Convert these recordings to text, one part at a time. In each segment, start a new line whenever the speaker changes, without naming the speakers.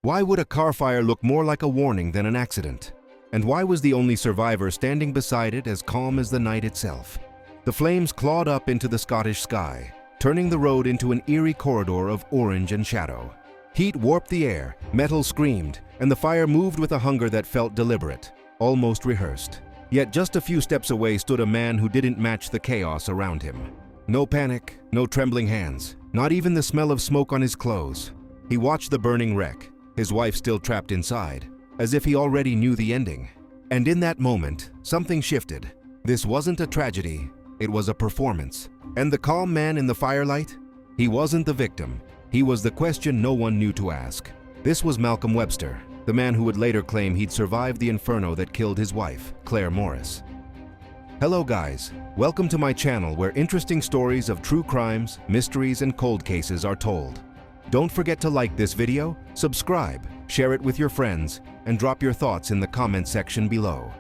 Why would a car fire look more like a warning than an accident? And why was the only survivor standing beside it as calm as the night itself? The flames clawed up into the Scottish sky, turning the road into an eerie corridor of orange and shadow. Heat warped the air, metal screamed, and the fire moved with a hunger that felt deliberate, almost rehearsed. Yet just a few steps away stood a man who didn't match the chaos around him. No panic, no trembling hands, not even the smell of smoke on his clothes. He watched the burning wreck, his wife still trapped inside, as if he already knew the ending. And in that moment, something shifted. This wasn't a tragedy, it was a performance. And the calm man in the firelight? He wasn't the victim. He was the question no one knew to ask. This was Malcolm Webster, the man who would later claim he'd survived the inferno that killed his wife, Clare Morris. Hello guys, welcome to my channel where interesting stories of true crimes, mysteries, and cold cases are told. Don't forget to like this video, subscribe, share it with your friends, and drop your thoughts in the comment section below.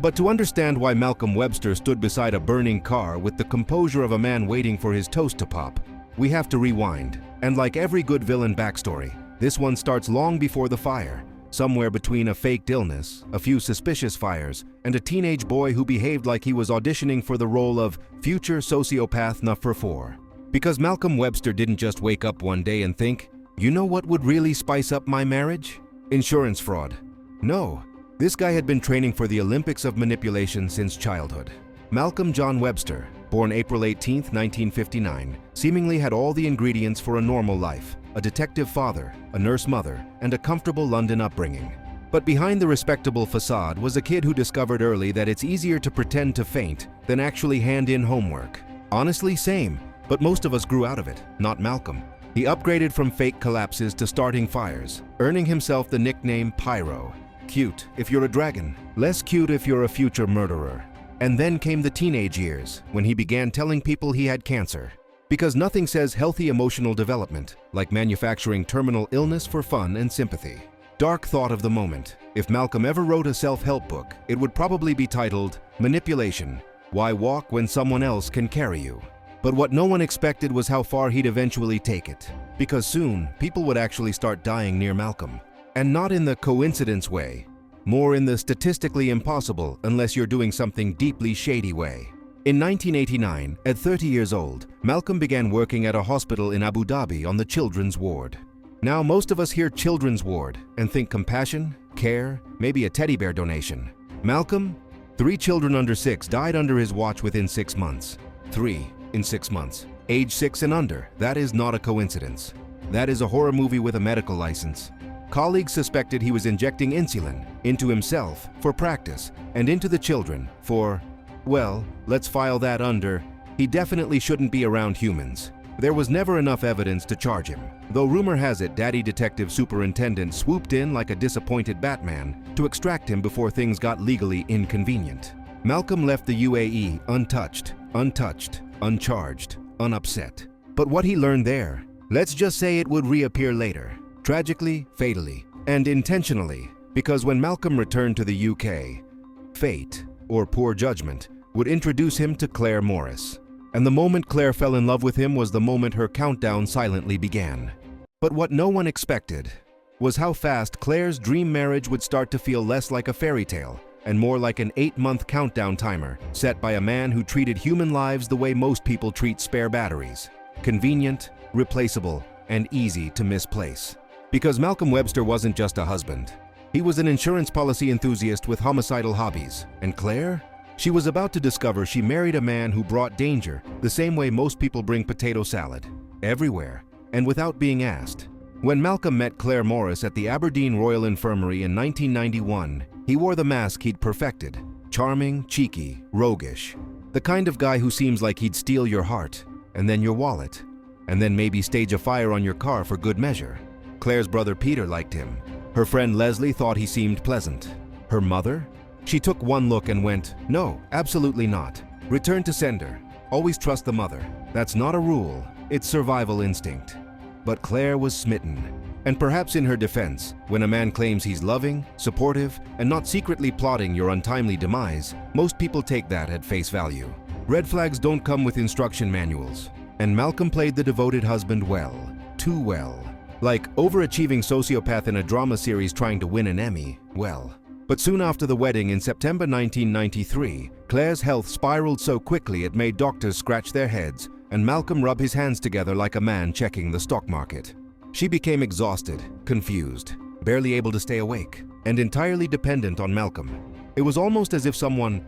But to understand why Malcolm Webster stood beside a burning car with the composure of a man waiting for his toast to pop, we have to rewind. And like every good villain backstory, this one starts long before the fire, somewhere between a faked illness, a few suspicious fires, and a teenage boy who behaved like he was auditioning for the role of future sociopath number 4. Because Malcolm Webster didn't just wake up one day and think, you know what would really spice up my marriage? Insurance fraud. No, this guy had been training for the Olympics of manipulation since childhood. Malcolm John Webster, born April 18, 1959, seemingly had all the ingredients for a normal life, a detective father, a nurse mother, and a comfortable London upbringing. But behind the respectable facade was a kid who discovered early that it's easier to pretend to faint than actually hand in homework. Honestly, same. But most of us grew out of it, not Malcolm. He upgraded from fake collapses to starting fires, earning himself the nickname Pyro. Cute if you're a dragon, less cute if you're a future murderer. And then came the teenage years, when he began telling people he had cancer. Because nothing says healthy emotional development like manufacturing terminal illness for fun and sympathy. Dark thought of the moment. If Malcolm ever wrote a self-help book, it would probably be titled Manipulation: Why Walk When Someone Else Can Carry You. But what no one expected was how far he'd eventually take it. Because soon, people would actually start dying near Malcolm. And not in the coincidence way, more in the statistically impossible unless you're doing something deeply shady way. In 1989, at 30 years old, Malcolm began working at a hospital in Abu Dhabi on the children's ward. Now most of us hear children's ward and think compassion, care, maybe a teddy bear donation. Malcolm? 3 children under 6 died under his watch within 6 months. 3 in 6 months. Age 6 and under, that is not a coincidence. That is a horror movie with a medical license. Colleagues suspected he was injecting insulin into himself for practice and into the children for, well, let's file that under, he definitely shouldn't be around humans. There was never enough evidence to charge him, though rumor has it Daddy Detective Superintendent swooped in like a disappointed Batman to extract him before things got legally inconvenient. Malcolm left the UAE untouched, uncharged, unupset. But what he learned there, let's just say it would reappear later. Tragically, fatally, and intentionally, because when Malcolm returned to the UK, fate, or poor judgment, would introduce him to Clare Morris. And the moment Clare fell in love with him was the moment her countdown silently began. But what no one expected was how fast Clare's dream marriage would start to feel less like a fairy tale and more like an 8-month countdown timer set by a man who treated human lives the way most people treat spare batteries. Convenient, replaceable, and easy to misplace. Because Malcolm Webster wasn't just a husband. He was an insurance policy enthusiast with homicidal hobbies. And Clare? She was about to discover she married a man who brought danger the same way most people bring potato salad. Everywhere, and without being asked. When Malcolm met Clare Morris at the Aberdeen Royal Infirmary in 1991, he wore the mask he'd perfected. Charming, cheeky, roguish. The kind of guy who seems like he'd steal your heart, and then your wallet, and then maybe stage a fire on your car for good measure. Clare's brother Peter liked him. Her friend Leslie thought he seemed pleasant. Her mother? She took one look and went, no, absolutely not. Return to sender. Always trust the mother. That's not a rule, it's survival instinct. But Clare was smitten. And perhaps in her defense, when a man claims he's loving, supportive, and not secretly plotting your untimely demise, most people take that at face value. Red flags don't come with instruction manuals. And Malcolm played the devoted husband well, too well. Like overachieving sociopath in a drama series trying to win an Emmy, well. But soon after the wedding in September 1993, Claire's health spiraled so quickly it made doctors scratch their heads and Malcolm rub his hands together like a man checking the stock market. She became exhausted, confused, barely able to stay awake, and entirely dependent on Malcolm. It was almost as if someone,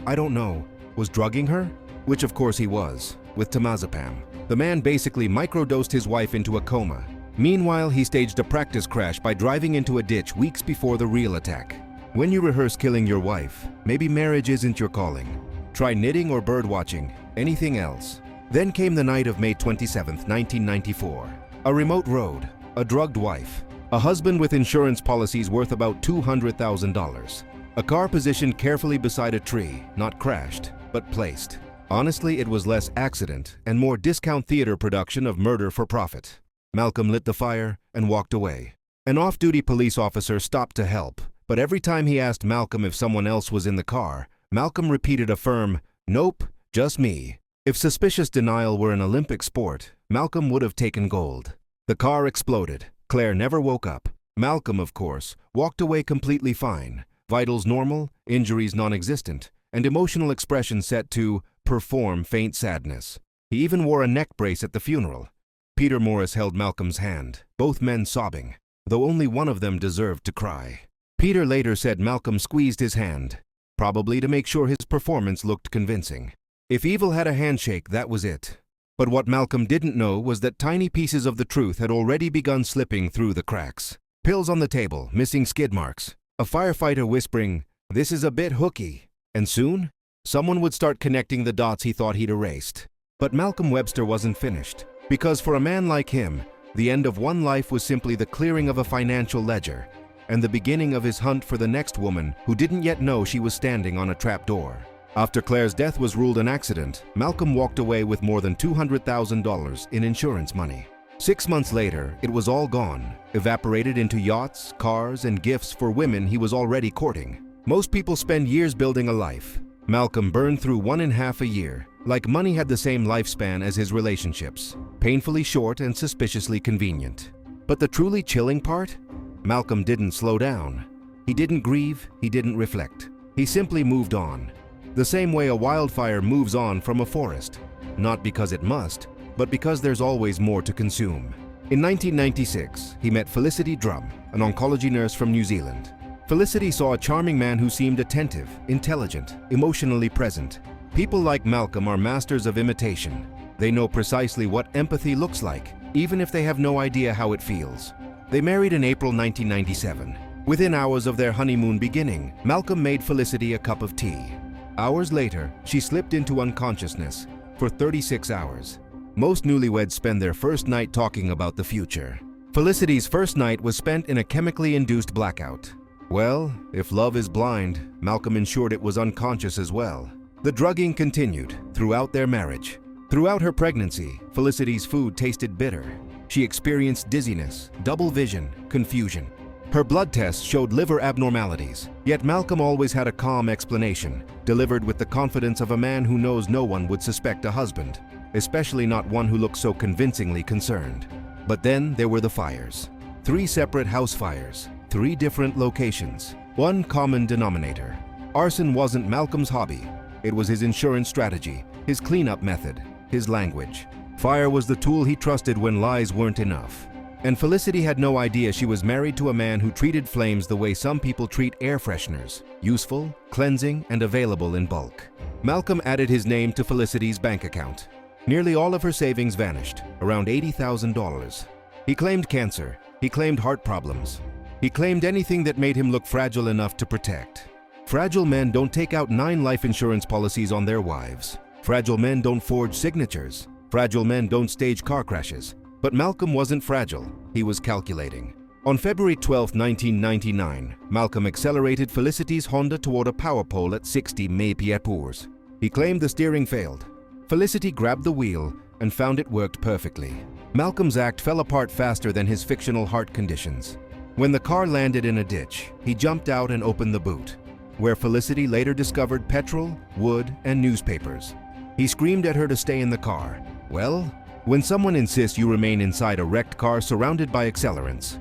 I don't know, was drugging her? Which of course he was, with temazepam. The man basically microdosed his wife into a coma. Meanwhile, he staged a practice crash by driving into a ditch weeks before the real attack. When you rehearse killing your wife, maybe marriage isn't your calling. Try knitting or bird watching, anything else. Then came the night of May 27, 1994. A remote road, a drugged wife, a husband with insurance policies worth about $200,000. A car positioned carefully beside a tree, not crashed, but placed. Honestly, it was less accident and more discount theater production of murder for profit. Malcolm lit the fire and walked away. An off-duty police officer stopped to help, but every time he asked Malcolm if someone else was in the car, Malcolm repeated a firm, "Nope, just me." If suspicious denial were an Olympic sport, Malcolm would have taken gold. The car exploded. Claire never woke up. Malcolm, of course, walked away completely fine. Vitals normal, injuries non-existent, and emotional expression set to perform faint sadness. He even wore a neck brace at the funeral. Clare Morris held Malcolm's hand, both men sobbing, though only one of them deserved to cry. Peter later said Malcolm squeezed his hand, probably to make sure his performance looked convincing. If evil had a handshake, that was it. But what Malcolm didn't know was that tiny pieces of the truth had already begun slipping through the cracks. Pills on the table, missing skid marks, a firefighter whispering, "This is a bit hooky." And soon, someone would start connecting the dots he thought he'd erased. But Malcolm Webster wasn't finished. Because for a man like him, the end of one life was simply the clearing of a financial ledger and the beginning of his hunt for the next woman who didn't yet know she was standing on a trapdoor. After Claire's death was ruled an accident, Malcolm walked away with more than $200,000 in insurance money. 6 months later, it was all gone, evaporated into yachts, cars, and gifts for women he was already courting. Most people spend years building a life. Malcolm burned through 1.5 a year, like money had the same lifespan as his relationships, painfully short and suspiciously convenient. But the truly chilling part? Malcolm didn't slow down. He didn't grieve, he didn't reflect. He simply moved on. The same way a wildfire moves on from a forest, not because it must, but because there's always more to consume. In 1996, he met Felicity Drum, an oncology nurse from New Zealand. Felicity saw a charming man who seemed attentive, intelligent, emotionally present. People like Malcolm are masters of imitation. They know precisely what empathy looks like, even if they have no idea how it feels. They married in April 1997. Within hours of their honeymoon beginning, Malcolm made Felicity a cup of tea. Hours later, she slipped into unconsciousness for 36 hours. Most newlyweds spend their first night talking about the future. Felicity's first night was spent in a chemically induced blackout. Well, if love is blind, Malcolm ensured it was unconscious as well. The drugging continued throughout their marriage. Throughout her pregnancy, Felicity's food tasted bitter. She experienced dizziness, double vision, confusion. Her blood tests showed liver abnormalities, yet Malcolm always had a calm explanation, delivered with the confidence of a man who knows no one would suspect a husband, especially not one who looked so convincingly concerned. But then there were the fires. 3 separate house fires, 3 different locations, one common denominator. Arson wasn't Malcolm's hobby. It was his insurance strategy, his cleanup method, his language. Fire was the tool he trusted when lies weren't enough. And Felicity had no idea she was married to a man who treated flames the way some people treat air fresheners, useful, cleansing, and available in bulk. Malcolm added his name to Felicity's bank account. Nearly all of her savings vanished, around $80,000. He claimed cancer. He claimed heart problems. He claimed anything that made him look fragile enough to protect. Fragile men don't take out 9 life insurance policies on their wives. Fragile men don't forge signatures. Fragile men don't stage car crashes. But Malcolm wasn't fragile. He was calculating. On February 12, 1999, Malcolm accelerated Felicity's Honda toward a power pole at 60 mph. He claimed the steering failed. Felicity grabbed the wheel and found it worked perfectly. Malcolm's act fell apart faster than his fictional heart conditions. When the car landed in a ditch, he jumped out and opened the boot, where Felicity later discovered petrol, wood, and newspapers. He screamed at her to stay in the car. Well, When someone insists you remain inside a wrecked car surrounded by accelerants,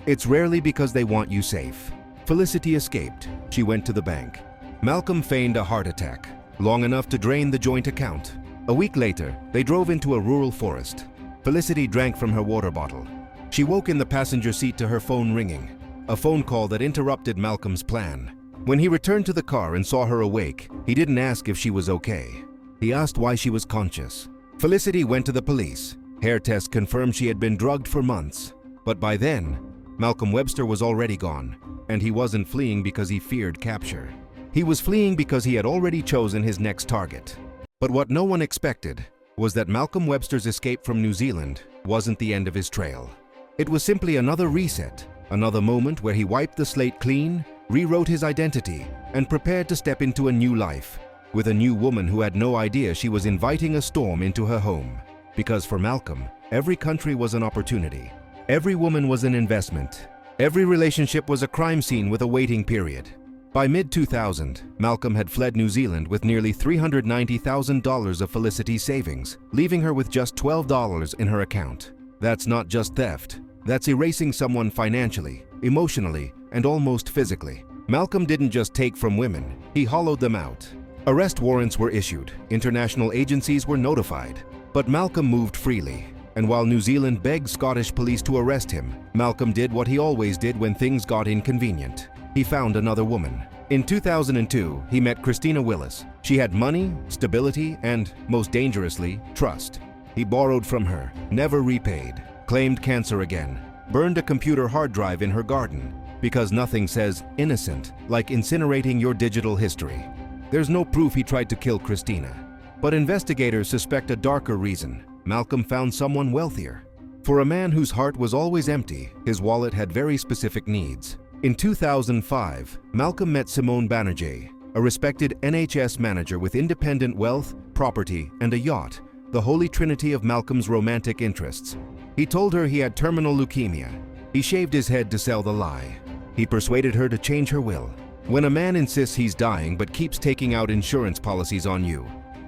it's rarely because they want you safe. Felicity escaped. She went to the bank. Malcolm feigned a heart attack, long enough to drain the joint account. A week later, they drove into a rural forest. Felicity drank from her water bottle. She woke in the passenger seat to her phone ringing, a phone call that interrupted Malcolm's plan. When he returned to the car and saw her awake, he didn't ask if she was okay. He asked why she was conscious. Felicity went to the police. Hair tests confirmed she had been drugged for months. But by then, Malcolm Webster was already gone, and he wasn't fleeing because he feared capture. He was fleeing because he had already chosen his next target. But what no one expected was that Malcolm Webster's escape from New Zealand wasn't the end of his trail. It was simply another reset, another moment where he wiped the slate clean, rewrote his identity, and prepared to step into a new life, with a new woman who had no idea she was inviting a storm into her home. Because for Malcolm, every country was an opportunity. Every woman was an investment. Every relationship was a crime scene with a waiting period. By mid-2000, Malcolm had fled New Zealand with nearly $390,000 of Felicity's savings, leaving her with just $12 in her account. That's not just theft. That's erasing someone financially, emotionally, and almost physically. Malcolm didn't just take from women, he hollowed them out. Arrest warrants were issued, international agencies were notified. But Malcolm moved freely, and while New Zealand begged Scottish police to arrest him, Malcolm did what he always did when things got inconvenient. He found another woman. In 2002, he met Christina Willis. She had money, stability, and, most dangerously, trust. He borrowed from her, never repaid, claimed cancer again, burned a computer hard drive in her garden, because nothing says innocent like incinerating your digital history. There's no proof he tried to kill Christina. But investigators suspect a darker reason. Malcolm found someone wealthier. For a man whose heart was always empty, his wallet had very specific needs. In 2005, Malcolm met Simone Banerjee, a respected NHS manager with independent wealth, property, and a yacht, the holy trinity of Malcolm's romantic interests. He told her he had terminal leukemia. He shaved his head to sell the lie. He persuaded her to change her will. When a man insists he's dying but keeps taking out insurance policies on you,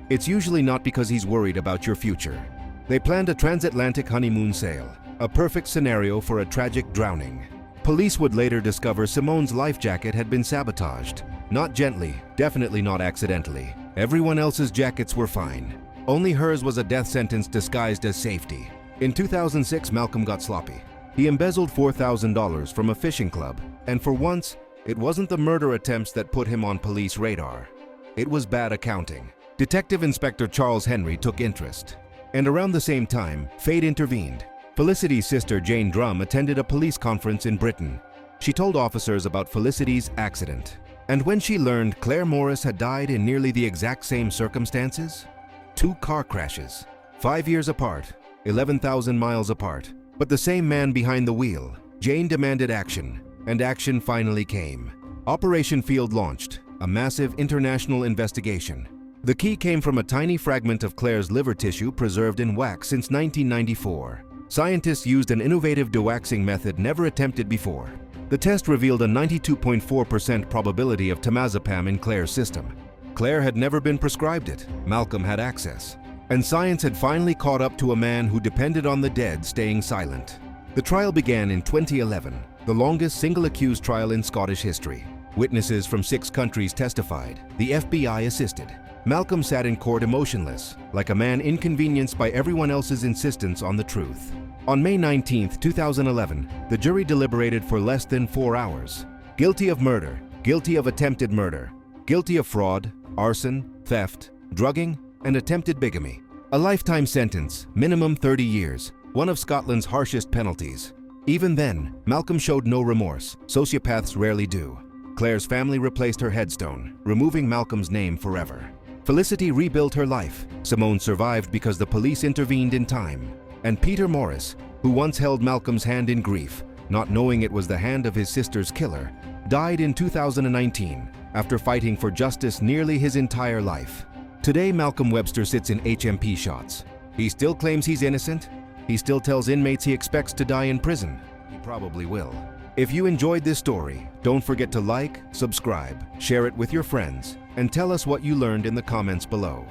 it's usually not because he's worried about your future. They planned a transatlantic honeymoon sail, a perfect scenario for a tragic drowning. Police would later discover Simone's life jacket had been sabotaged. Not gently, definitely not accidentally. Everyone else's jackets were fine. Only hers was a death sentence disguised as safety. In 2006, Malcolm got sloppy. He embezzled $4,000 from a fishing club, and for once, it wasn't the murder attempts that put him on police radar. It was bad accounting. Detective Inspector Charles Henry took interest. And around the same time, fate intervened. Felicity's sister Jane Drum attended a police conference in Britain. She told officers about Felicity's accident. And when she learned Clare Morris had died in nearly the exact same circumstances, 2 car crashes, 5 years apart, 11,000 miles apart, but the same man behind the wheel, Jane demanded action, and action finally came. Operation Field launched, a massive international investigation. The key came from a tiny fragment of Clare's liver tissue preserved in wax since 1994. Scientists used an innovative dewaxing method never attempted before. The test revealed a 92.4% probability of temazepam in Clare's system. Clare had never been prescribed it. Malcolm had access. And science had finally caught up to a man who depended on the dead staying silent. The trial began in 2011, the longest single-accused trial in Scottish history. Witnesses from 6 countries testified. The FBI assisted. Malcolm sat in court emotionless, like a man inconvenienced by everyone else's insistence on the truth. On May 19, 2011, the jury deliberated for less than 4 hours. Guilty of murder, guilty of attempted murder, guilty of fraud, arson, theft, drugging, and attempted bigamy. A lifetime sentence, minimum 30 years, one of Scotland's harshest penalties. Even then, Malcolm showed no remorse. Sociopaths rarely do. Clare's family replaced her headstone, removing Malcolm's name forever. Felicity rebuilt her life. Simone survived because the police intervened in time. And Peter Morris, who once held Malcolm's hand in grief, not knowing it was the hand of his sister's killer, died in 2019 after fighting for justice nearly his entire life. Today, Malcolm Webster sits in HMP shots. He still claims he's innocent. He still tells inmates he expects to die in prison. He probably will. If you enjoyed this story, don't forget to like, subscribe, share it with your friends, and tell us what you learned in the comments below.